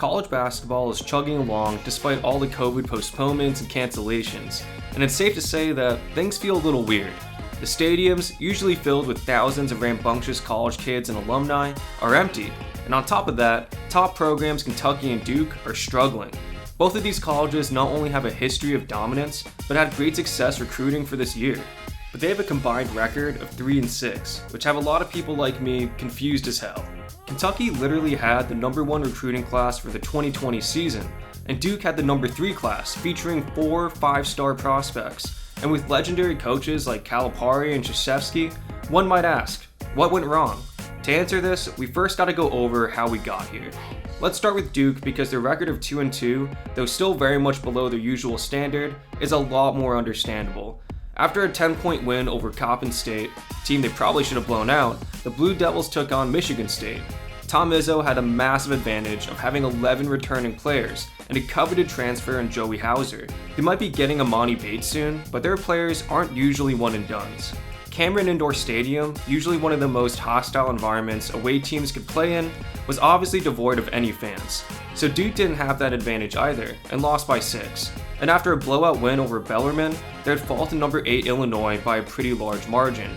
college basketball is chugging along despite all the COVID postponements and cancellations, and it's safe to say that things feel a little weird. The stadiums, usually filled with thousands of rambunctious college kids and alumni, are empty, and on top of that, top programs Kentucky and Duke are struggling. Both of these colleges not only have a history of dominance, but had great success recruiting for this year. But they have a combined record of 3-6, which have a lot of people like me confused as hell. Kentucky literally had the number 1 recruiting class for the 2020 season, and Duke had the number 3 class featuring 4 5-star prospects. And with legendary coaches like Calipari and Krzyzewski, one might ask, what went wrong? To answer this, we first gotta go over how we got here. Let's start with Duke because their record of 2-2, though still very much below their usual standard, is a lot more understandable. After a 10-point win over Coppin State, a team they probably should have blown out, the Blue Devils took on Michigan State. Tom Izzo had a massive advantage of having 11 returning players and a coveted transfer in Joey Hauser. They might be getting Amani Bates soon, but their players aren't usually one-and-dones. Cameron Indoor Stadium, usually one of the most hostile environments away teams could play in, was obviously devoid of any fans. So Duke didn't have that advantage either, and lost by 6. And after a blowout win over Bellarmine, they'd fall to number 8 Illinois by a pretty large margin.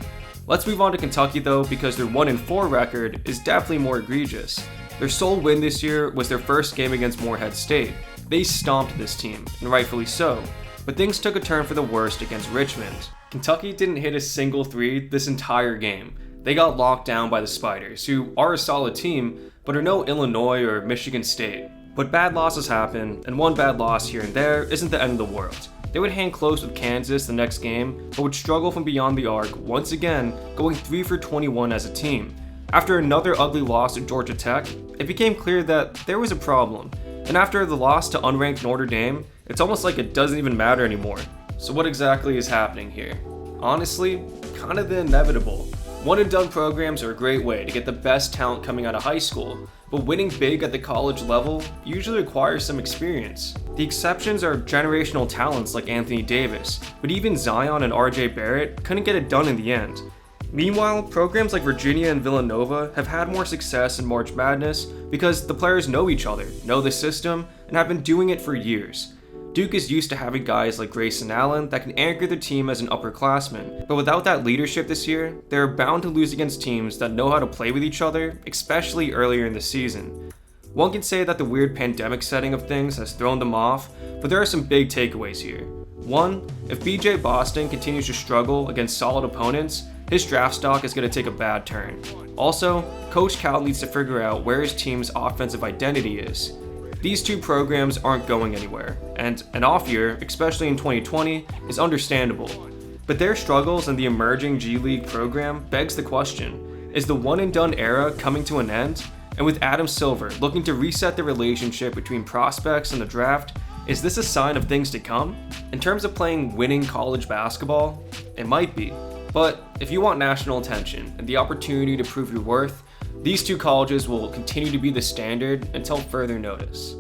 Let's move on to Kentucky though, because their 1-4 record is definitely more egregious. Their sole win this year was their first game against Morehead State. They stomped this team, and rightfully so. But things took a turn for the worst against Richmond. Kentucky didn't hit a single 3 this entire game. They got locked down by the Spiders, who are a solid team, but are no Illinois or Michigan State. But bad losses happen, and one bad loss here and there isn't the end of the world. They would hang close with Kansas the next game, but would struggle from beyond the arc once again, going 3 for 21 as a team. After another ugly loss to Georgia Tech, it became clear that there was a problem. And after the loss to unranked Notre Dame, it's almost like it doesn't even matter anymore. So what exactly is happening here? Honestly, kind of the inevitable. One-and-done programs are a great way to get the best talent coming out of high school, but winning big at the college level usually requires some experience. The exceptions are generational talents like Anthony Davis, but even Zion and RJ Barrett couldn't get it done in the end. Meanwhile, programs like Virginia and Villanova have had more success in March Madness because the players know each other, know the system, and have been doing it for years. Duke is used to having guys like Grayson Allen that can anchor their team as an upperclassman, but without that leadership this year, they are bound to lose against teams that know how to play with each other, especially earlier in the season. One can say that the weird pandemic setting of things has thrown them off, but there are some big takeaways here. 1. If BJ Boston continues to struggle against solid opponents, his draft stock is going to take a bad turn. Also, Coach Cal needs to figure out where his team's offensive identity is. These two programs aren't going anywhere, and an off year, especially in 2020, is understandable. But their struggles in the emerging G League program begs the question, is the one-and-done era coming to an end? And with Adam Silver looking to reset the relationship between prospects and the draft, is this a sign of things to come? In terms of playing winning college basketball, it might be. But if you want national attention and the opportunity to prove your worth, these two colleges will continue to be the standard until further notice.